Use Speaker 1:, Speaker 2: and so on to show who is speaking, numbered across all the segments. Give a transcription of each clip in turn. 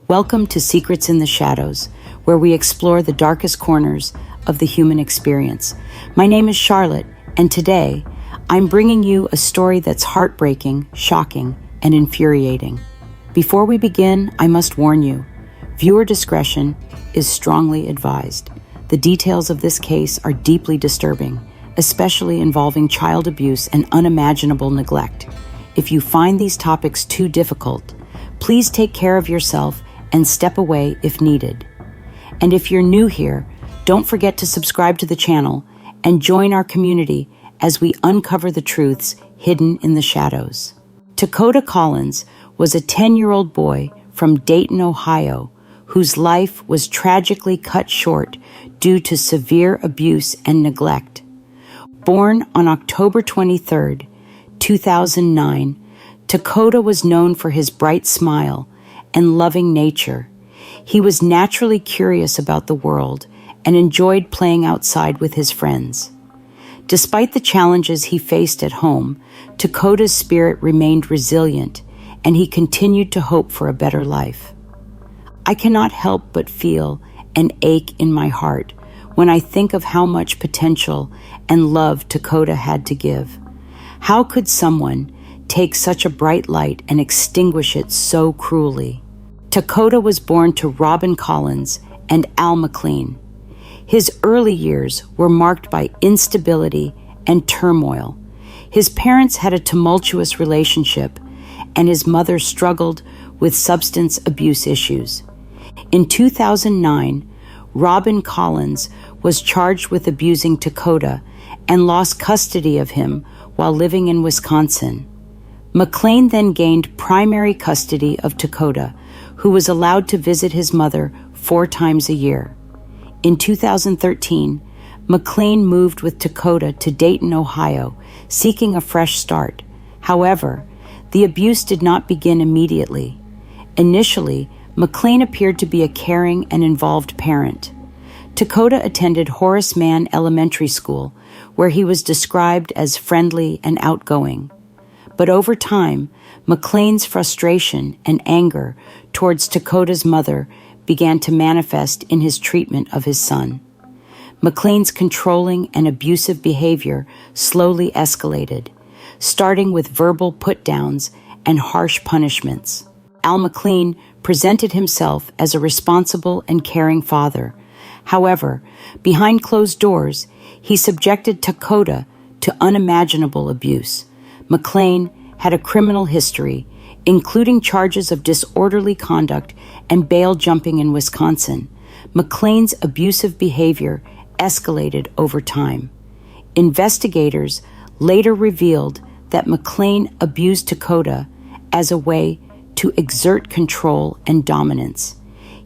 Speaker 1: Welcome to Secrets in the Shadows, where we explore the darkest corners of the human experience. My name is Charlotte, and today I'm bringing you a story that's heartbreaking, shocking, and infuriating. Before we begin, I must warn you, viewer discretion is strongly advised. The details of this case are deeply disturbing, especially involving child abuse and unimaginable neglect. If you find these topics too difficult, please take care of yourself and step away if needed. And if you're new here, don't forget to subscribe to the channel and join our community as we uncover the truths hidden in the shadows. Takoda Collins was a 10-year-old boy from Dayton, Ohio, whose life was tragically cut short due to severe abuse and neglect. Born on October 23, 2009, Takoda was known for his bright smile and loving nature. He was naturally curious about the world and enjoyed playing outside with his friends. Despite the challenges he faced at home, Takoda's spirit remained resilient, and he continued to hope for a better life. I cannot help but feel an ache in my heart when I think of how much potential and love Takoda had to give. How could someone take such a bright light and extinguish it so cruelly? Takoda was born to Robin Collins and Al McLean. His early years were marked by instability and turmoil. His parents had a tumultuous relationship, and his mother struggled with substance abuse issues. In 2009, Robin Collins was charged with abusing Takoda and lost custody of him while living in Wisconsin. McLean then gained primary custody of Takoda, who was allowed to visit his mother 4 times a year. In 2013, McLean moved with Takoda to Dayton, Ohio, seeking a fresh start. However, the abuse did not begin immediately. Initially, McLean appeared to be a caring and involved parent. Takoda attended Horace Mann Elementary School, where he was described as friendly and outgoing. But over time, McLean's frustration and anger towards Takoda's mother began to manifest in his treatment of his son. McLean's controlling and abusive behavior slowly escalated, starting with verbal put-downs and harsh punishments. Al McLean presented himself as a responsible and caring father. However, behind closed doors, he subjected Takoda to unimaginable abuse. McLean had a criminal history, including charges of disorderly conduct and bail jumping in Wisconsin. McLean's abusive behavior escalated over time. Investigators later revealed that McLean abused Takoda as a way to exert control and dominance.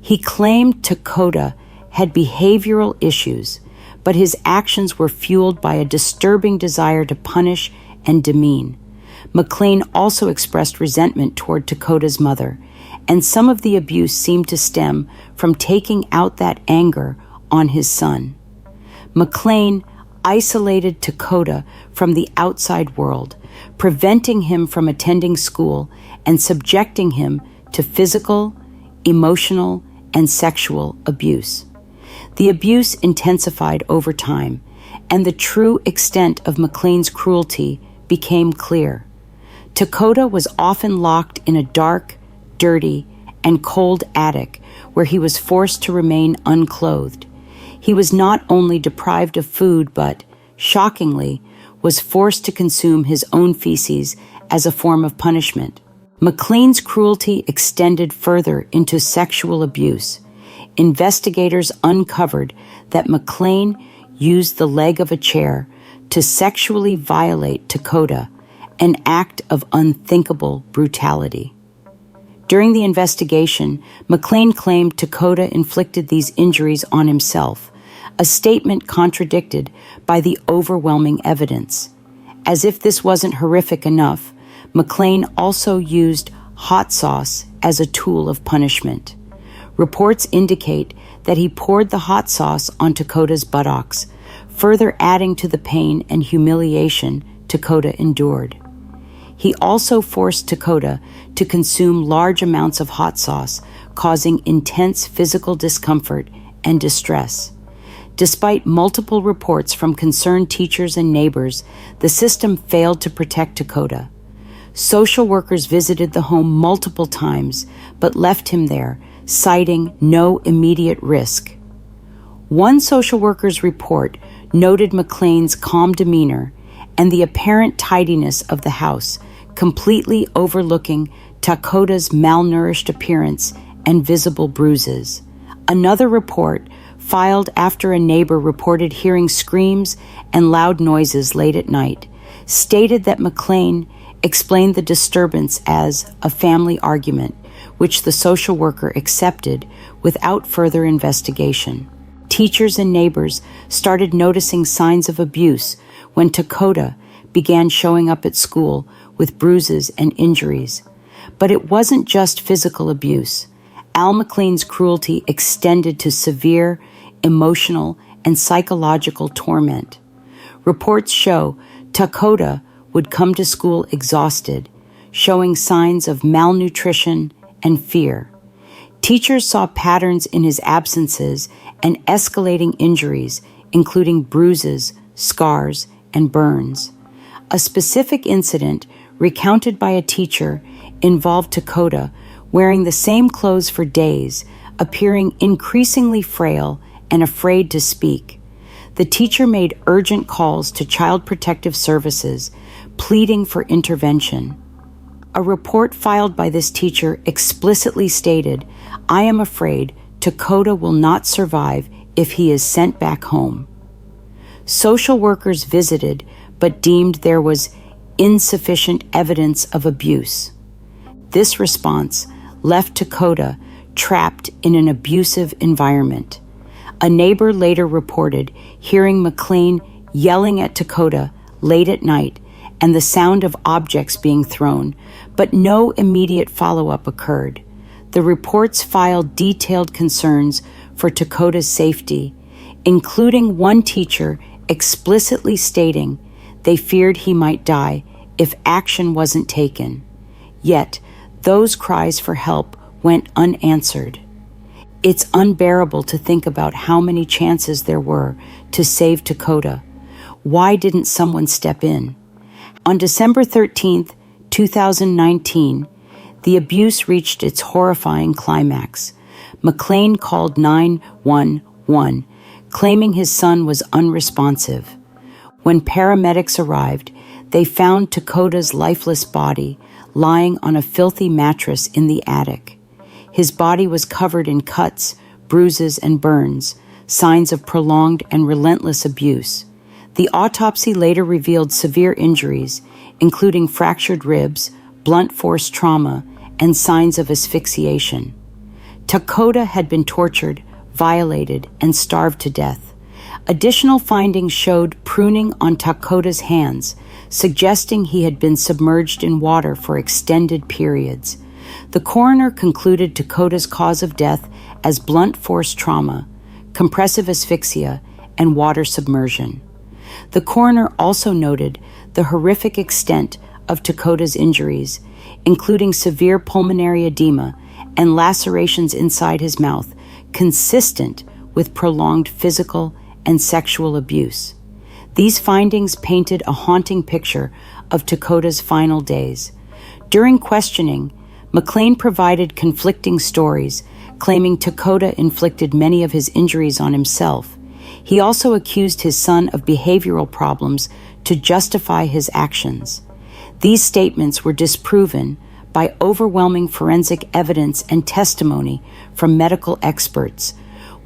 Speaker 1: He claimed Takoda had behavioral issues, but his actions were fueled by a disturbing desire to punish and demean. McLean also expressed resentment toward Takoda's mother, and some of the abuse seemed to stem from taking out that anger on his son. McLean isolated Takoda from the outside world, preventing him from attending school and subjecting him to physical, emotional, and sexual abuse. The abuse intensified over time, and the true extent of McLean's cruelty became clear. Takoda was often locked in a dark, dirty, and cold attic where he was forced to remain unclothed. He was not only deprived of food, but, shockingly, was forced to consume his own feces as a form of punishment. McLean's cruelty extended further into sexual abuse. Investigators uncovered that McLean used the leg of a chair to sexually violate Takoda, an act of unthinkable brutality. During the investigation, McLean claimed Takoda inflicted these injuries on himself, a statement contradicted by the overwhelming evidence. As if this wasn't horrific enough, McLean also used hot sauce as a tool of punishment. Reports indicate that he poured the hot sauce on Takoda's buttocks, further adding to the pain and humiliation Takoda endured. He also forced Takoda to consume large amounts of hot sauce, causing intense physical discomfort and distress. Despite multiple reports from concerned teachers and neighbors, the system failed to protect Takoda. Social workers visited the home multiple times, but left him there, citing no immediate risk. One social worker's report noted McLean's calm demeanor and the apparent tidiness of the house, completely overlooking Takoda's malnourished appearance and visible bruises. Another report, filed after a neighbor reported hearing screams and loud noises late at night, stated that McLean explained the disturbance as a family argument, which the social worker accepted without further investigation. Teachers and neighbors started noticing signs of abuse when Takoda began showing up at school with bruises and injuries. But it wasn't just physical abuse. Al McLean's cruelty extended to severe emotional and psychological torment. Reports show Takoda would come to school exhausted, showing signs of malnutrition and fear. Teachers saw patterns in his absences and escalating injuries, including bruises, scars, and burns. A specific incident recounted by a teacher involved Takoda wearing the same clothes for days, appearing increasingly frail and afraid to speak. The teacher made urgent calls to Child Protective Services, pleading for intervention. A report filed by this teacher explicitly stated, "I am afraid Takoda will not survive if he is sent back home." Social workers visited but deemed there was insufficient evidence of abuse. This response left Takoda trapped in an abusive environment. A neighbor later reported hearing McLean yelling at Takoda late at night and the sound of objects being thrown, but no immediate follow-up occurred. The reports filed detailed concerns for Takoda's safety, including one teacher explicitly stating they feared he might die if action wasn't taken. Yet, those cries for help went unanswered. It's unbearable to think about how many chances there were to save Takoda. Why didn't someone step in? On December 13th, 2019, the abuse reached its horrifying climax. McLean called 911, claiming his son was unresponsive. When paramedics arrived, they found Takoda's lifeless body lying on a filthy mattress in the attic. His body was covered in cuts, bruises, and burns, signs of prolonged and relentless abuse. The autopsy later revealed severe injuries, including fractured ribs, blunt force trauma, and signs of asphyxiation. Takoda had been tortured, violated, and starved to death. Additional findings showed pruning on Takoda's hands, suggesting he had been submerged in water for extended periods. The coroner concluded Takoda's cause of death as blunt force trauma, compressive asphyxia, and water submersion. The coroner also noted the horrific extent of Takoda's injuries, including severe pulmonary edema and lacerations inside his mouth, consistent with prolonged physical and sexual abuse. These findings painted a haunting picture of Takoda's final days. During questioning, McLean provided conflicting stories, claiming Takoda inflicted many of his injuries on himself. He also accused his son of behavioral problems to justify his actions. These statements were disproven by overwhelming forensic evidence and testimony from medical experts.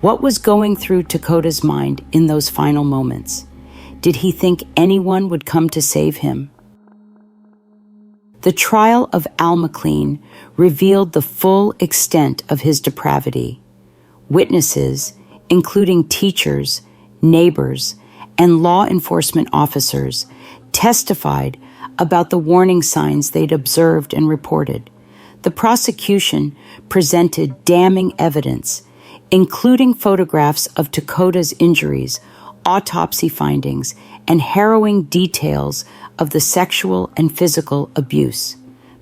Speaker 1: What was going through Takoda's mind in those final moments? Did he think anyone would come to save him? The trial of Al McLean revealed the full extent of his depravity. Witnesses, including teachers, neighbors, and law enforcement officers, testified about the warning signs they'd observed and reported. The prosecution presented damning evidence, including photographs of Takoda's injuries, autopsy findings, and harrowing details of the sexual and physical abuse.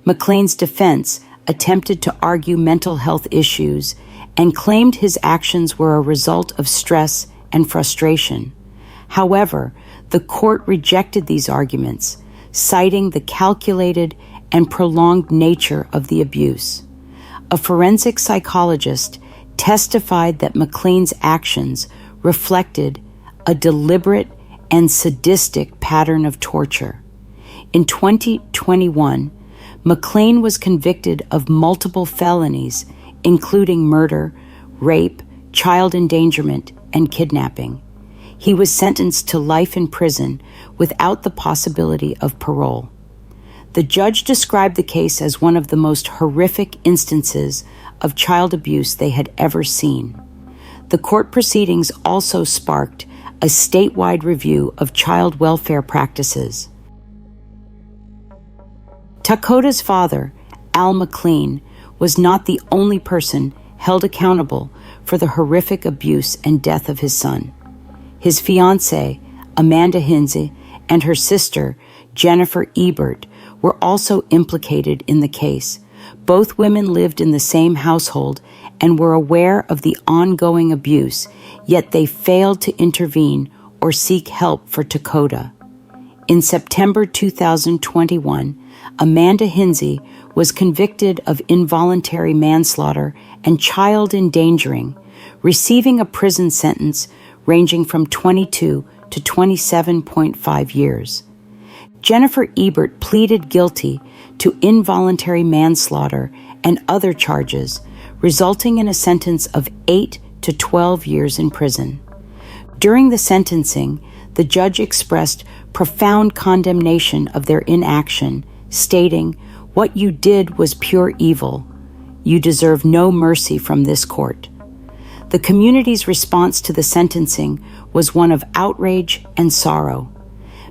Speaker 1: McLean's defense attempted to argue mental health issues, and claimed his actions were a result of stress and frustration. However, the court rejected these arguments, citing the calculated and prolonged nature of the abuse. A forensic psychologist testified that McLean's actions reflected a deliberate and sadistic pattern of torture. In 2021, McLean was convicted of multiple felonies, including murder, rape, child endangerment, and kidnapping. He was sentenced to life in prison without the possibility of parole. The judge described the case as one of the most horrific instances of child abuse they had ever seen. The court proceedings also sparked a statewide review of child welfare practices. Takoda's father, Al McLean, was not the only person held accountable for the horrific abuse and death of his son. His fiancée, Amanda Hinze, and her sister, Jennifer Ebert, were also implicated in the case. Both women lived in the same household and were aware of the ongoing abuse, yet they failed to intervene or seek help for Takoda. In September 2021, Amanda Hinze was convicted of involuntary manslaughter and child endangering, receiving a prison sentence ranging from 22 to 27.5 years. Jennifer Ebert pleaded guilty to involuntary manslaughter and other charges, resulting in a sentence of 8 to 12 years in prison. During the sentencing, the judge expressed profound condemnation of their inaction, stating, "What you did was pure evil. You deserve no mercy from this court." The community's response to the sentencing was one of outrage and sorrow.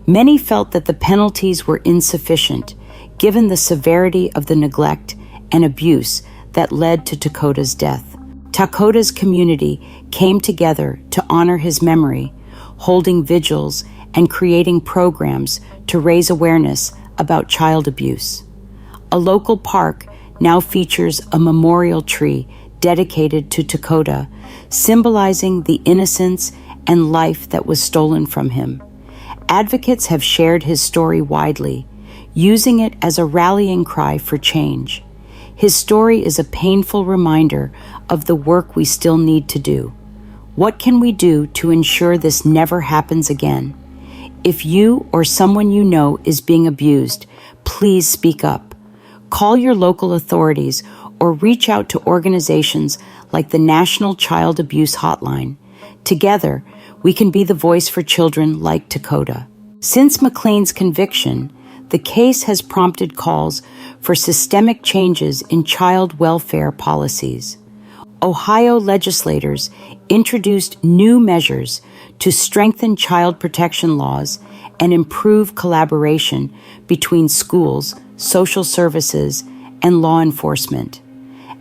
Speaker 1: Many felt that the penalties were insufficient, given the severity of the neglect and abuse that led to Takoda's death. Takoda's community came together to honor his memory, holding vigils and creating programs to raise awareness about child abuse. A local park now features a memorial tree dedicated to Takoda, symbolizing the innocence and life that was stolen from him. Advocates have shared his story widely, using it as a rallying cry for change. His story is a painful reminder of the work we still need to do. What can we do to ensure this never happens again? If you or someone you know is being abused, please speak up. Call your local authorities or reach out to organizations like the National Child Abuse Hotline. Together, we can be the voice for children like Takoda. Since McLean's conviction, the case has prompted calls for systemic changes in child welfare policies. Ohio legislators introduced new measures to strengthen child protection laws and improve collaboration between schools, social services, and law enforcement.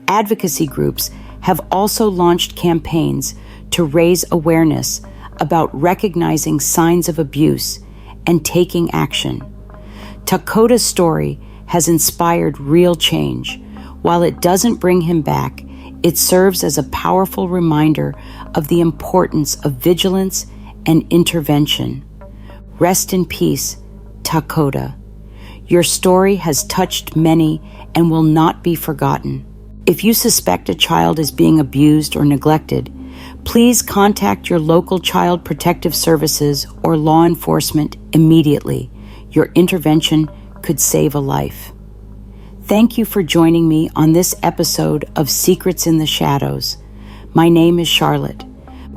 Speaker 1: Advocacy groups have also launched campaigns to raise awareness about recognizing signs of abuse and taking action. Takoda's story has inspired real change. While it doesn't bring him back, it serves as a powerful reminder of the importance of vigilance and intervention. Rest in peace, Takoda. Your story has touched many and will not be forgotten. If you suspect a child is being abused or neglected, please contact your local child protective services or law enforcement immediately. Your intervention could save a life. Thank you for joining me on this episode of Secrets in the Shadows. My name is Charlotte.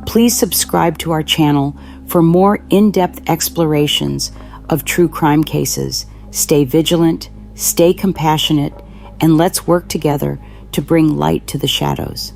Speaker 1: Please subscribe to our channel for more in-depth explorations of true crime cases. Stay vigilant, stay compassionate, and let's work together to bring light to the shadows.